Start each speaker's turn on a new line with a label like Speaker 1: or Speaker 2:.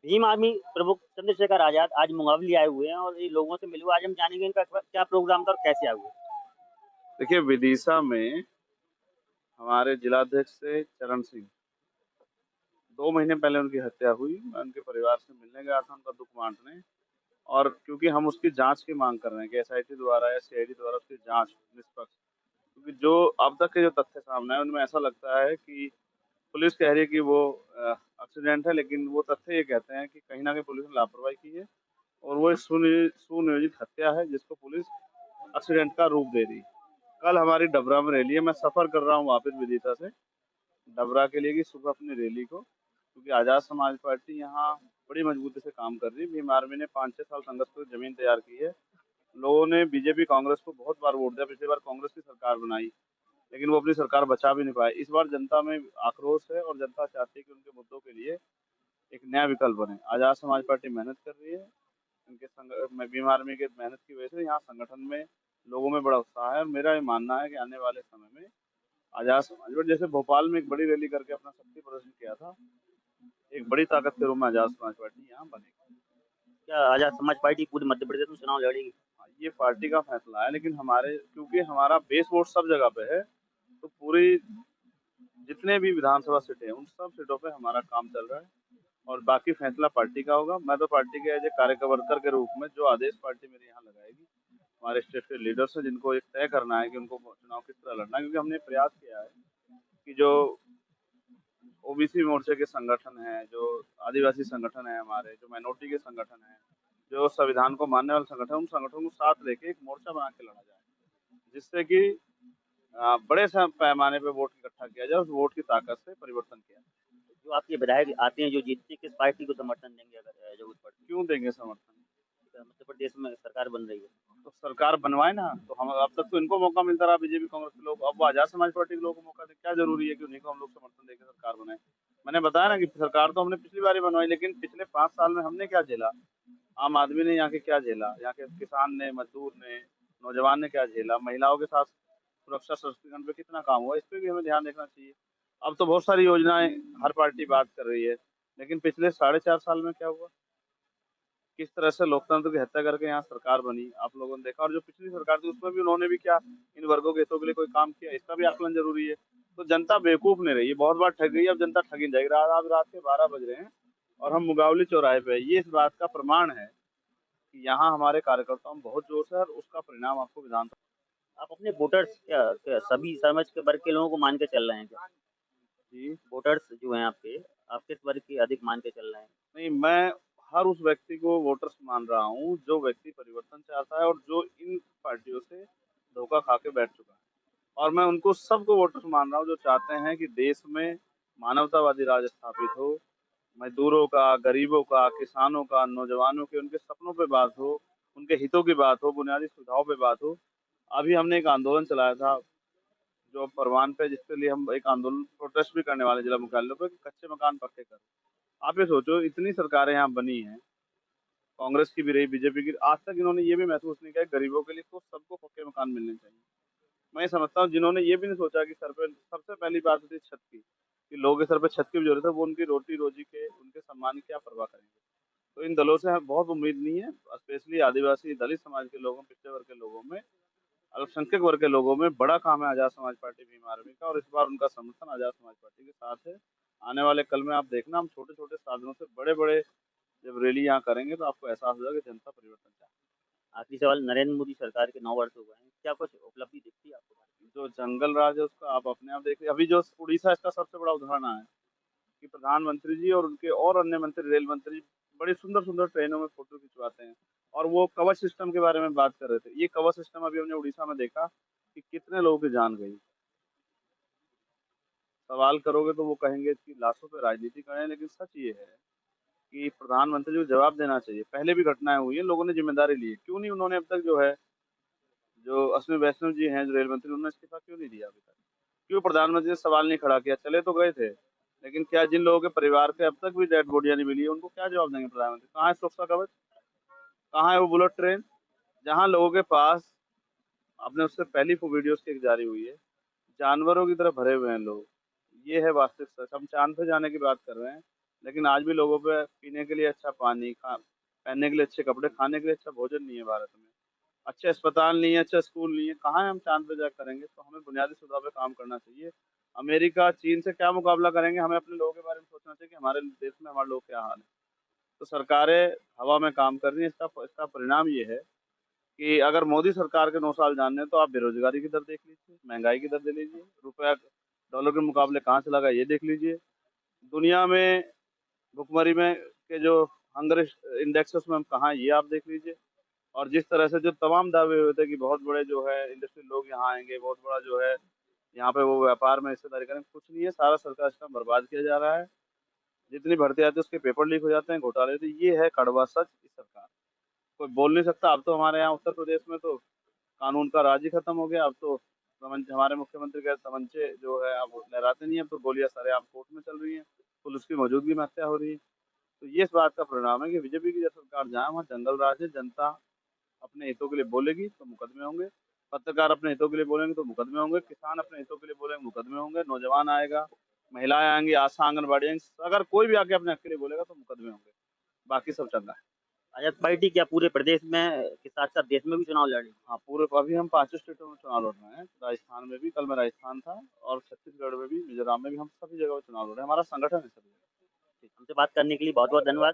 Speaker 1: Bhim army प्रमुख चंद्रशेखर आजाद आज मुंगावली आए हुए हैं और ये लोगों से मिले हुए। आज हम जानेंगे इनका क्या प्रोग्राम था और कैसे आए हुए।
Speaker 2: देखिए, विदिशा में हमारे जिलाध्यक्ष से चरण सिंह 2 महीने पहले उनकी हत्या हुई। मैं उनके परिवार से मिलने गया था, उनका दुख बांटने। और क्योंकि हम उसकी जांच की मांग कर रहे हैं कि एसआईटी द्वारा या सीआईडी द्वारा उसकी जांच निष्पक्ष, क्योंकि जो अब तक के जो तथ्य सामने आए उनमें ऐसा लगता है कि पुलिस कह रही है कि वो एक्सीडेंट है, लेकिन वो तथ्य ये कहते हैं कि कहीं ना कहीं पुलिस ने लापरवाही की है और वो एक सुनियोजित हत्या है जिसको पुलिस एक्सीडेंट का रूप दे रही है। कल हमारी डबरा में रैली है, मैं सफर कर रहा हूँ वापस विदिशा से डबरा के लिए कि सुबह अपनी रैली को, क्योंकि आजाद समाज पार्टी यहाँ बड़ी मजबूती से काम कर रही है। भीम आर्मी ने 5-6 साल संघर्ष कर जमीन तैयार की है। लोगों ने बीजेपी कांग्रेस को बहुत बार वोट दिया, पिछली बार कांग्रेस की सरकार बनाई, लेकिन वो अपनी सरकार बचा भी नहीं पाए। इस बार जनता में आक्रोश है और जनता चाहती है कि उनके मुद्दों के लिए एक नया विकल्प बने। आजाद समाज पार्टी मेहनत कर रही है। इनके में भीम आर्मी के मेहनत की वजह से यहाँ संगठन में लोगों में बड़ा उत्साह है और मेरा ये मानना है कि आने वाले समय में आजाद समाज पार्टी जैसे भोपाल में एक बड़ी रैली करके अपना शक्ति प्रदर्शन किया था, एक बड़ी ताकत के रूप में आजाद समाज पार्टी यहाँ बनेगी।
Speaker 1: क्या आजाद समाज पार्टी पूरे मध्य प्रदेश में चुनाव लड़ेगी?
Speaker 2: ये पार्टी का फैसला है, लेकिन हमारे क्योंकि हमारा बेस वोट सब जगह पे है, तो पूरी जितने भी विधानसभा सीटें हैं उन सब सीटों पे हमारा काम चल रहा है और बाकी फैसला पार्टी का होगा। मैं तो पार्टी के एज ए कार्यकर्ता के रूप में जो आदेश पार्टी मेरे यहाँ लगाएगी, हमारे स्टेट के लीडर्स हैं जिनको एक तय करना है कि उनको चुनाव किस तरह लड़ना है, क्योंकि हमने प्रयास किया है कि जो ओबीसी मोर्चे के संगठन हैं, जो आदिवासी संगठन है, हमारे जो माइनॉरिटी के संगठन हैं, जो संविधान को मानने वाले संगठन, उन संगठनों को साथ लेके एक मोर्चा बना के लड़ा जाए, जिससे कि बड़े पैमाने पे वोट इकट्ठा किया जाए, उस वोट की ताकत से परिवर्तन किया जाए।
Speaker 1: जो आपके विधायक आते हैं जो जीतते, किस पार्टी को समर्थन देंगे अगर जरूरत पड़ती
Speaker 2: क्यों देंगे समर्थन?
Speaker 1: है? मध्य प्रदेश में सरकार बन रही है।
Speaker 2: तो सरकार बनवाए ना, तो हम अब तक तो इनको मौका मिलता रहा बीजेपी कांग्रेस के लोग, अब वो आजाद समाज पार्टी के लोगों को मौका दे। क्या जरूरी है कि उन्हीं को हम लोग समर्थन देकर सरकार बनाए? मैंने बताया ना कि सरकार तो हमने पिछली बार ही बनवाई, लेकिन पिछले 5 साल में हमने क्या झेला, आम आदमी ने यहाँ के क्या झेला, यहाँ के किसान ने, मजदूर ने, नौजवान ने क्या झेला, महिलाओं के साथ सुरक्षा सशक्तिकरण पे कितना काम हुआ, इस पे भी हमें ध्यान देखना चाहिए। अब तो बहुत सारी योजनाएं हर पार्टी बात कर रही है, लेकिन पिछले 4.5 साल में क्या हुआ, किस तरह से लोकतंत्र की हत्या करके यहाँ सरकार बनी, आप लोगों ने देखा। और जो पिछली सरकार थी उसमें भी उन्होंने भी क्या इन वर्गों के हितों के लिए कोई काम किया, इसका भी आकलन जरूरी है। तो जनता बेवकूफ नहीं रही, बहुत बार ठग गई, अब जनता ठगी जाएगी। रात के 12 बज रहे हैं और हम मुगावली चौराहे पे हैं। ये इस बात का प्रमाण है कि यहाँ हमारे कार्यकर्ताओं में बहुत जोश है और उसका परिणाम आपको विधानसभा।
Speaker 1: आप अपने वोटर्स क्या सभी समाज के वर्ग के लोगों को मान के चल रहे हैं क्या?
Speaker 2: जी
Speaker 1: वोटर्स जो हैं आपके, आप किस वर्ग के अधिक मान के चल रहे हैं?
Speaker 2: नहीं, मैं हर उस व्यक्ति को वोटर्स मान रहा हूँ जो व्यक्ति परिवर्तन चाहता है और जो इन पार्टियों से धोखा खा के बैठ चुका है। और मैं उनको सबको वोटर्स मान रहा हूँ जो चाहते हैं कि देश में मानवतावादी राज स्थापित हो, मजदूरों का, गरीबों का, किसानों का, नौजवानों के, उनके सपनों पे बात हो, उनके हितों की बात हो, बुनियादी सुविधाओं पे बात हो। अभी हमने एक आंदोलन चलाया था जो परवान पे, जिसके लिए हम एक आंदोलन प्रोटेस्ट भी करने वाले जिला मुख्यालयों पे, कच्चे मकान पक्के करो। आप ये सोचो, इतनी सरकारें यहाँ बनी हैं, कांग्रेस की भी रही, बीजेपी की, आज तक इन्होंने ये भी महसूस नहीं किया गरीबों के लिए तो सबको पक्के मकान मिलने चाहिए। मैं ये समझता हूँ जिन्होंने ये भी नहीं सोचा कि सर पे सबसे पहली बात होती है छत की, कि लोगों के सर पे छत की भी जरूरत है, वो उनकी रोटी रोजी के, उनके सम्मान की क्या परवाह करेंगे। तो इन दलों से हमें बहुत उम्मीद नहीं है, स्पेशली आदिवासी दलित समाज के लोगों, पिछड़े वर्ग के लोगों में, अल्पसंख्यक वर्ग के लोगों में बड़ा काम है आजाद समाज पार्टी भीम आर्मी का, और इस बार उनका समर्थन आजाद समाज पार्टी के साथ है। आने वाले कल में आप देखना, हम छोटे छोटे साधनों से बड़े बड़े जब रैली यहाँ करेंगे तो आपको एहसास होगा कि जनता परिवर्तन चाहती
Speaker 1: आखिरी सवाल, नरेंद्र मोदी सरकार के 9 वर्ष हो गए हैं, क्या कुछ उपलब्धि दिखती है आपको?
Speaker 2: है। जो जंगल राज है उसका आप अपने आप देखिए, अभी जो उड़ीसा इसका सबसे बड़ा उदाहरण है कि प्रधानमंत्री जी और उनके और अन्य मंत्री, रेल मंत्री, बड़ी सुंदर सुंदर ट्रेनों में फोटो खिंचवाते हैं और वो कवच सिस्टम के बारे में बात कर रहे थे। ये कवच सिस्टम अभी हमने उड़ीसा में देखा कि कितने लोगों की जान गई। सवाल करोगे तो वो कहेंगे कि लाशों पे राजनीति करें, लेकिन सच ये है कि प्रधानमंत्री को जवाब देना चाहिए। पहले भी घटनाएं हुई हैं, लोगों ने जिम्मेदारी ली है, क्यों नहीं उन्होंने अब तक जो है, जो अश्विनी वैष्णव जी हैं जो रेल मंत्री, उन्होंने इस्तीफा क्यों नहीं दिया अभी तक? क्यों प्रधानमंत्री ने सवाल नहीं खड़ा किया? चले तो गए थे, लेकिन क्या जिन लोगों के परिवार के अब तक भी डेड बॉडियां नहीं मिली है उनको क्या जवाब देंगे प्रधानमंत्री? कहाँ है सुरक्षा कवच? कहाँ है वो बुलेट ट्रेन जहाँ लोगों के पास, आपने उससे पहली वीडियोस की एक जारी हुई है, जानवरों की तरह भरे हुए हैं लोग। ये है वास्तविक सच। हम चांद पे जाने की बात कर रहे हैं, लेकिन आज भी लोगों पे पीने के लिए अच्छा पानी, पहनने के लिए अच्छे कपड़े, खाने के लिए अच्छा भोजन नहीं है भारत में। अच्छे अस्पताल नहीं है, अच्छा स्कूल नहीं है, कहाँ है हम चाँद पे जाके करेंगे? तो हमें बुनियादी सुधार पे काम करना चाहिए। अमेरिका, चीन से क्या मुकाबला करेंगे? हमें अपने लोगों के बारे में सोचना चाहिए कि हमारे देश में हमारे लोग क्या हाल है। तो सरकारें हवा में काम कर रही हैं, इसका परिणाम ये है कि अगर मोदी सरकार के 9 साल जानने हैं, तो आप बेरोज़गारी की दर देख लीजिए, महँगाई की दर देख लीजिए, रुपया डॉलर के मुकाबले कहाँ चला गया ये देख लीजिए। दुनिया में भुखमरी में के जो हंगर इंडेक्स है उसमें हम कहाँ हैं ये आप देख लीजिए। और जिस तरह से जो तमाम दावे हुए थे कि बहुत बड़े जो है इंडस्ट्रियल लोग यहाँ आएँगे, बहुत बड़ा जो है यहाँ पे वो व्यापार में हिस्सेदारी करेंगे, कुछ नहीं है, सारा सरकार सिस्टम बर्बाद किया जा रहा है। जितनी भर्ती आती है उसके पेपर लीक हो जाते हैं, घोटाले होते हैं, ये है कड़वा सच इस सरकार। कोई बोल नहीं सकता। अब तो हमारे यहाँ उत्तर प्रदेश में तो कानून का राज ही खत्म हो गया। अब तो हमारे मुख्यमंत्री के तमंचे जो है अब वो लहराते नहीं है, अब तो गोलियां सरेआम कोर्ट में चल रही हैं, पुलिस की मौजूदगी में हत्या हो रही है। तो ये इस बात का परिणाम है कि बीजेपी की जब सरकार जहाँ वहाँ जंगल राज है। जनता अपने हितों के लिए बोलेगी तो मुकदमे होंगे, पत्रकार अपने हितों के लिए बोलेंगे तो मुकदमे होंगे, किसान अपने हितों के लिए बोलेंगे मुकदमे होंगे, नौजवान आएगा, महिलाएं आएंगी, आशा आंगनबाड़ी आएंगी, अगर कोई भी आके अपने हक के लिए बोलेगा तो मुकदमे होंगे। बाकी सब चंगा है।
Speaker 1: आजाद पार्टी क्या पूरे प्रदेश में के साथ-साथ देश में भी चुनाव लड़ रही है?
Speaker 2: हाँ, पूरे अभी हम 5 स्टेटों में चुनाव लड़ रहे हैं। राजस्थान में भी, कल मैं राजस्थान था, और छत्तीसगढ़ में भी, मिज़ोरम में भी, हम सभी जगह पे चुनाव लड़ रहे हैं। हमारा संगठन है सभी जगह।
Speaker 1: हमसे बात करने के लिए बहुत-बहुत धन्यवाद।